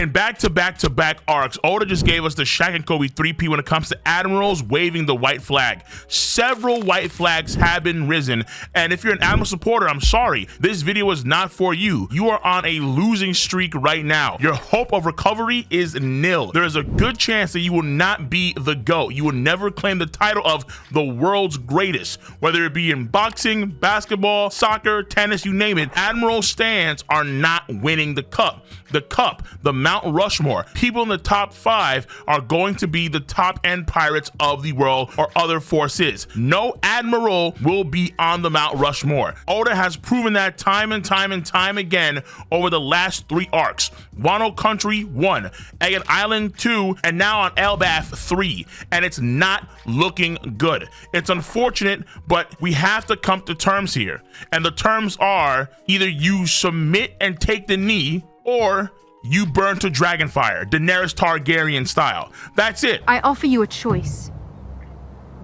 In back-to-back-to-back arcs, Oda just gave us the Shaq and Kobe 3P when it comes to admirals waving the white flag. Several white flags have been risen, and if you're an Admiral supporter, I'm sorry, this video is not for you. You are on a losing streak right now. Your hope of recovery is nil. There is a good chance that you will not be the GOAT. You will never claim the title of the world's greatest, whether it be in boxing, basketball, soccer, tennis, you name it. Admiral stands are not winning the cup. The Mount Rushmore. People in the top 5 are going to be the top end pirates of the world or other forces. No admiral will be on the Mount Rushmore. Oda has proven that time and time and time again over the last 3 arcs. Wano Country 1, Egg Island 2, and now on Elbaf 3. And it's not looking good. It's unfortunate, but we have to come to terms here. And the terms are either you submit and take the knee, or you burn to Dragonfire, Daenerys Targaryen style. That's it. I offer you a choice.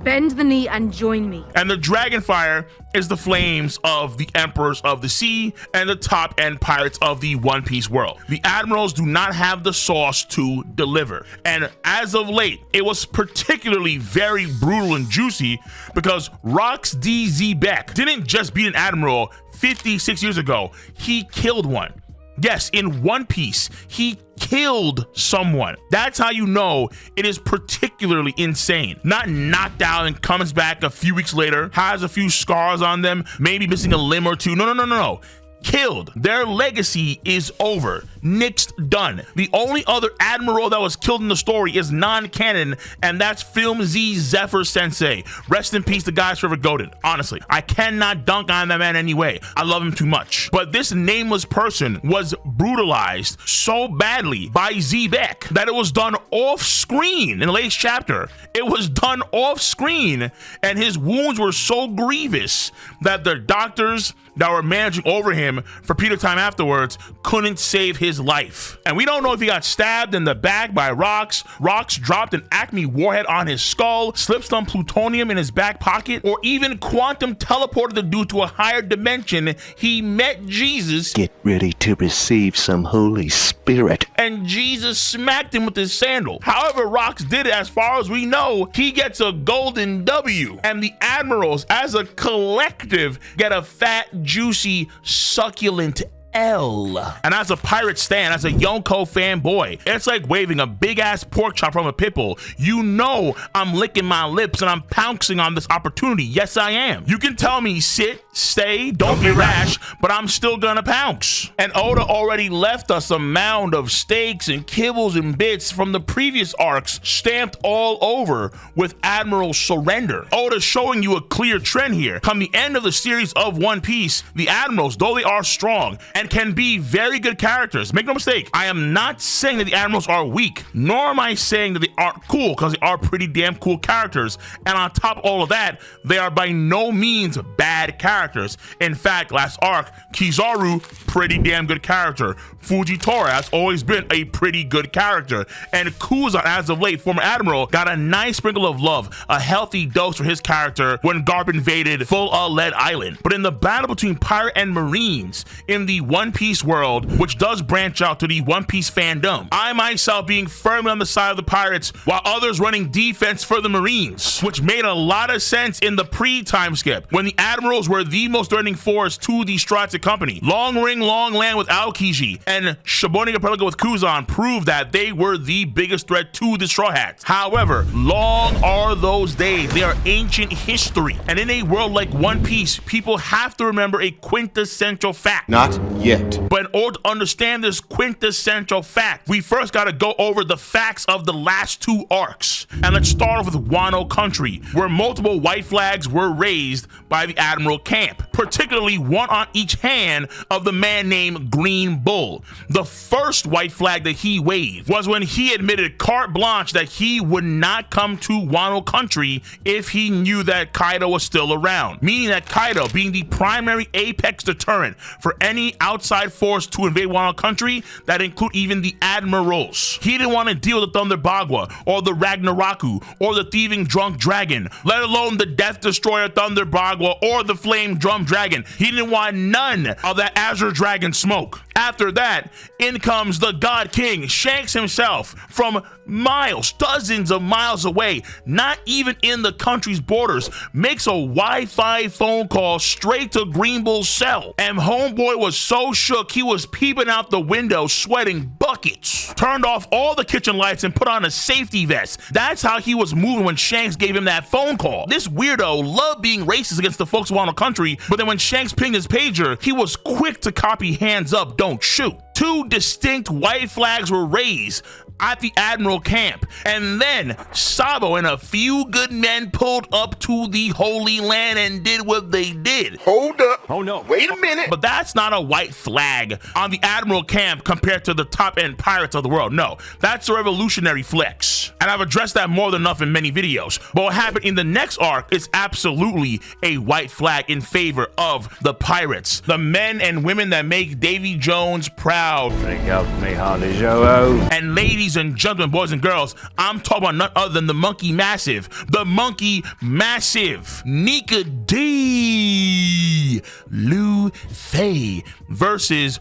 Bend the knee and join me. And the Dragonfire is the flames of the Emperors of the Sea and the top end pirates of the One Piece world. The Admirals do not have the sauce to deliver. And as of late, it was particularly very brutal and juicy because Rox DZ Beck didn't just beat an Admiral 56 years ago, he killed one. Yes, in One Piece, he killed someone. That's how you know it is particularly insane. Not knocked out and comes back a few weeks later, has a few scars on them, maybe missing a limb or two. No. Killed. Their legacy is over. Nixed, done. The only other admiral that was killed in the story is non-canon, and that's Film Z Zephyr Sensei. Rest in peace, the guy's forever goated. Honestly, I cannot dunk on that man anyway. I love him too much. But this nameless person was brutalized so badly by Z-Beck that it was done off screen in the latest chapter. It was done off screen, and his wounds were so grievous that the doctors that were managing over him for a period of time afterwards couldn't save his life. And we don't know if he got stabbed in the back by Rox. Rox dropped an Acme warhead on his skull, slipped some plutonium in his back pocket, or even quantum teleported the dude to a higher dimension. He met Jesus. Get ready to receive some Holy Spirit. And Jesus smacked him with his sandal. However Rox did it, as far as we know, he gets a golden W. And the Admirals, as a collective, get a fat, juicy, succulent L. And as a pirate stan, as a Yonko fanboy, it's like waving a big ass pork chop from a pit bull. You know I'm licking my lips and I'm pouncing on this opportunity. Yes, I am. You can tell me sit, stay, don't be rash, but I'm still gonna pounce. And Oda already left us a mound of steaks and kibbles and bits from the previous arcs stamped all over with Admiral surrender. Oda's showing you a clear trend here. Come the end of the series of One Piece, the Admirals, though they are strong and can be very good characters, make no mistake, I am not saying that the Admirals are weak, nor am I saying that they aren't cool, because they are pretty damn cool characters. And on top of all of that, they are by no means bad characters. In fact, last arc, Kizaru, pretty damn good character. Fujitora has always been a pretty good character. And Kuzan, as of late, former Admiral, got a nice sprinkle of love, a healthy dose for his character when Garp invaded Full Lead Island. But in the battle between pirate and marines in the One Piece world, which does branch out to the One Piece fandom, I myself being firmly on the side of the pirates while others running defense for the marines, which made a lot of sense in the pre-time skip when the Admirals were the most threatening force to the Stratton Company. Long Ring, Long Land with Aokiji and Shoboning Archipelago with Kuzan proved that they were the biggest threat to the Straw Hats. However, long are those days. They are ancient history. And in a world like One Piece, people have to remember a quintessential fact. Not yet. But in order to understand this quintessential fact, we first got to go over the facts of the last 2 arcs. And let's start off with Wano Country, where multiple white flags were raised by the Admiral camp, particularly one on each hand of the man named Green Bull. The first white flag that he waved was when he admitted carte blanche that he would not come to Wano Country if he knew that Kaido was still around, meaning that Kaido, being the primary apex deterrent for any outside force to invade Wano Country that include even the Admirals. He didn't want to deal with the Thunder Bagua or the Ragnaraku or the thieving drunk dragon, let alone the Death Destroyer Thunder Bagua or the Flame Drum Dragon. He didn't want none of that Azure Dragon smoke. After that, in comes the God King, Shanks himself, from miles, dozens of miles away, not even in the country's borders, makes a Wi-Fi phone call straight to Green Bull's cell. And homeboy was so shook, he was peeping out the window, sweating buckets. Turned off all the kitchen lights and put on a safety vest. That's how he was moving when Shanks gave him that phone call. This weirdo loved being racist against the folks of Wano Country, but then when Shanks pinged his pager, he was quick to copy hands up, don't shoot. 2 distinct white flags were raised at the Admiral camp, and then Sabo and a few good men pulled up to the Holy Land and did what they did. Hold up. Oh no, wait a minute. But that's not a white flag on the Admiral camp compared to the top end pirates of the world. No, that's a revolutionary flex. And I've addressed that more than enough in many videos. But what happened in the next arc is absolutely a white flag in favor of the pirates, the men and women that make Davy Jones proud. Drink up me, Hardy Joe. And ladies and gentlemen, boys and girls, I'm talking about none other than the Monkey Massive. The Monkey Massive. Nika D. Luffy versus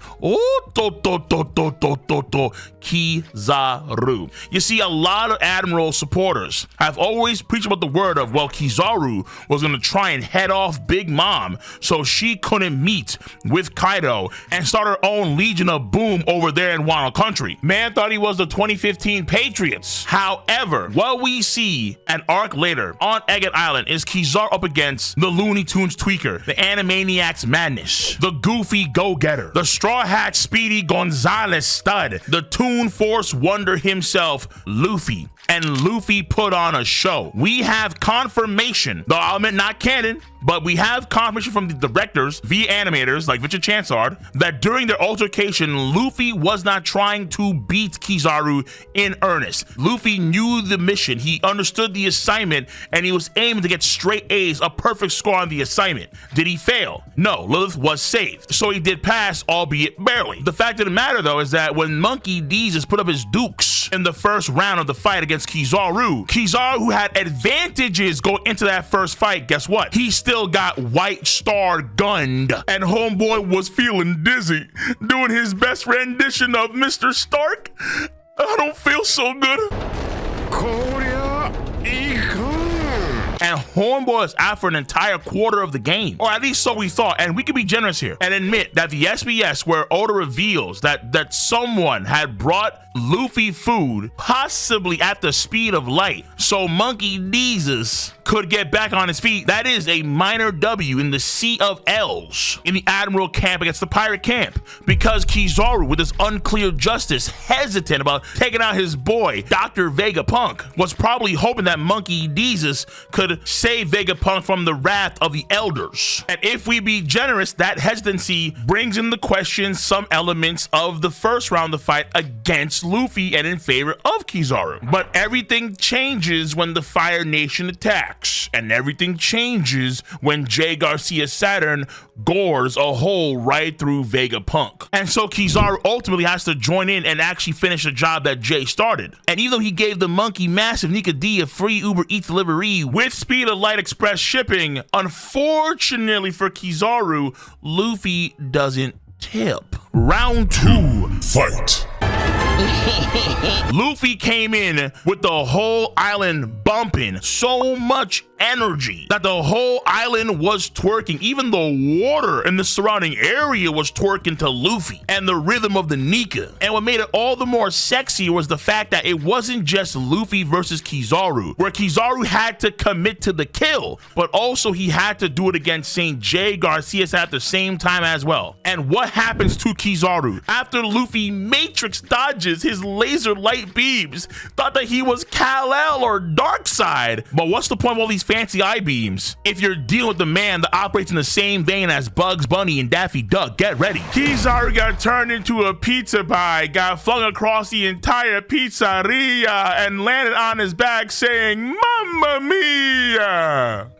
Kizaru. You see, a lot of Admiral supporters have always preached about the word of, well, Kizaru was going to try and head off Big Mom so she couldn't meet with Kaido and start her own Legion of Boom over there in Wano Country. Man thought he was the 2015 Patriots. However, what we see an arc later on Egget Island is Kizaru up against the Looney Tunes Tweaker, the Animaniacs Madness, the Goofy Go-Getter, the Straw Hat Speedy Gonzalez Stud, the Toon Force Wonder himself, Luffy. And Luffy put on a show. We have confirmation, though I'll admit not canon, but we have confirmation from the directors via animators like Richard Chansard that during their altercation, Luffy was not trying to beat Kizaru in earnest. Luffy knew the mission, he understood the assignment, and he was aiming to get straight A's, a perfect score on the assignment. Did he fail? No, Lilith was saved. So he did pass, albeit barely. The fact of the matter, though, is that when Monkey D's has put up his dukes in the first round of the fight against Kizaru, who had advantages going into that first fight, guess what? He still got White Star gunned, and homeboy was feeling dizzy, doing his best rendition of Mr. Stark. I don't feel so good. And homeboy is out for an entire quarter of the game, or at least so we thought. And we could be generous here and admit that the SBS where Oda reveals that someone had brought Luffy food, possibly at the speed of light, so Monkey Deezus could get back on his feet. That is a minor W in the Sea of L's in the Admiral camp against the pirate camp, because Kizaru, with his unclear justice, hesitant about taking out his boy Dr. Vegapunk, was probably hoping that Monkey Deezus could save Vegapunk from the wrath of the elders. And if we be generous, that hesitancy brings into question some elements of the first round of the fight against Luffy and in favor of Kizaru. But everything changes when the Fire Nation attacks, and everything changes when J. Garcia Saturn gores a hole right through Vegapunk. And so Kizaru ultimately has to join in and actually finish the job that Jay started. And even though he gave the Monkey Massive Nika D a free Uber Eats delivery with Speed of Light Express shipping, unfortunately for Kizaru, Luffy doesn't tip. Round 2, fight. Luffy came in with the whole island bumping, so much energy that the whole island was twerking. Even the water in the surrounding area was twerking to Luffy and the rhythm of the Nika. And what made it all the more sexy was the fact that it wasn't just Luffy versus Kizaru, where Kizaru had to commit to the kill, but also he had to do it against St. J. Garcia at the same time as well. And what happens to Kizaru after Luffy Matrix dodges his laser light beams? Thought that he was Kal-El or Darkseid, but what's the point of all these fancy eye beams if you're dealing with the man that operates in the same vein as Bugs Bunny and Daffy Duck? Get ready. Kizaru got turned into a pizza pie, got flung across the entire pizzeria, and landed on his back saying, "Mamma mia!"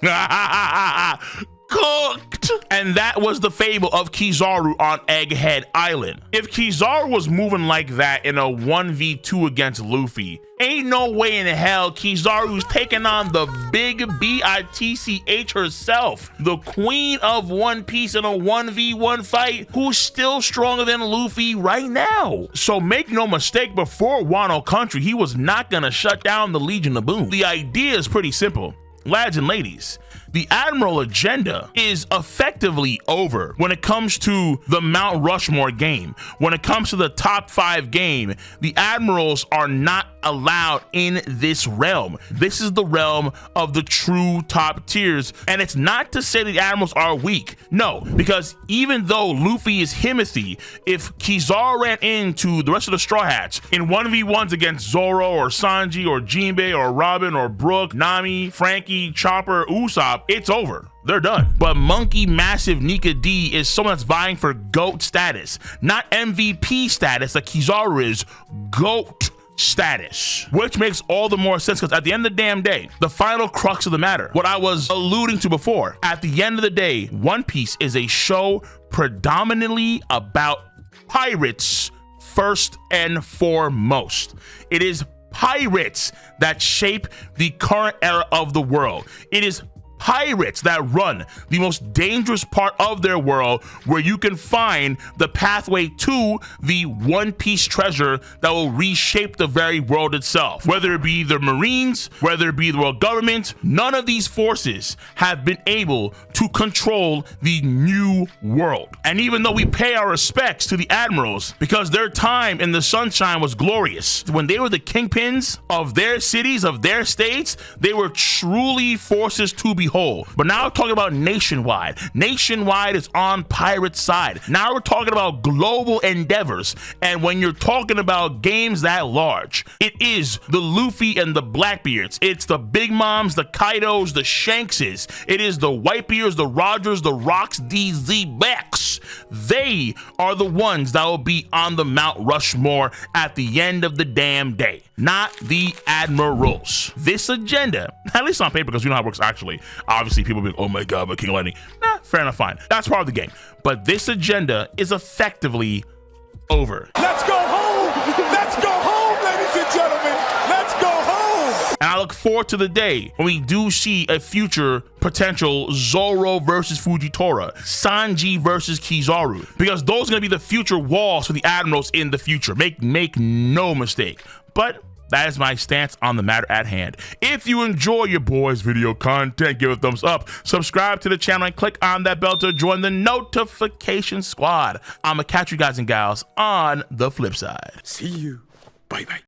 cooked. And that was the fable of Kizaru on Egghead Island. If Kizaru was moving like that in a 1v2 against Luffy, ain't no way in hell Kizaru's taking on the big bitch herself, the queen of One Piece, in a 1v1 fight, who's still stronger than Luffy right now. So make no mistake, before Wano Country, he was not gonna shut down the Legion of Boom. The idea is pretty simple. Lads and ladies, the Admiral agenda is effectively over when it comes to the Mount Rushmore game. When it comes to the top 5 game, the Admirals are not allowed in this realm. This is the realm of the true top tiers, and it's not to say the Admirals are weak. No, because even though Luffy is Himothy, if Kizaru ran into the rest of the Straw Hats in 1v1s against Zoro or Sanji or Jinbei or Robin or Brook, Nami, Frankie, Chopper, Usopp, it's over. They're done. But Monkey Massive Nika D is someone that's vying for GOAT status, not MVP status like Kizaru is, GOAT status, which makes all the more sense, because at the end of the damn day, the final crux of the matter, what I was alluding to before, at the end of the day, One Piece is a show predominantly about pirates first and foremost. It is pirates that shape the current era of the world. It is pirates that run the most dangerous part of their world, where you can find the pathway to the One Piece treasure that will reshape the very world itself. Whether it be the Marines, whether it be the world government, none of these forces have been able to control the new world. And even though we pay our respects to the Admirals, because their time in the sunshine was glorious, when they were the kingpins of their cities, of their states, they were truly forces to behold. But now we're talking about nationwide. Nationwide is on pirate side. Now we're talking about global endeavors. And when you're talking about games that large, it is the Luffy and the Blackbeards. It's the Big Moms, the Kaidos, the Shankses. It is the Whitebeards, the Rogers, the Rocks, DZ Becks. They are the ones that will be on the Mount Rushmore at the end of the damn day, not the Admirals. This agenda, at least on paper, because you know how it works actually. Obviously, people be like, oh my God, but KingOfLightning. Nah, fair enough, fine. That's part of the game. But this agenda is effectively over. Let's go home! Let's go home, ladies and gentlemen! Let's go home! And I look forward to the day when we do see a future potential Zoro versus Fujitora, Sanji versus Kizaru, because those are going to be the future walls for the Admirals in the future. Make no mistake. But that is my stance on the matter at hand. If you enjoy your boys' video content, give it a thumbs up, subscribe to the channel, and click on that bell to join the notification squad. I'ma catch you guys and gals on the flip side. See you. Bye-bye.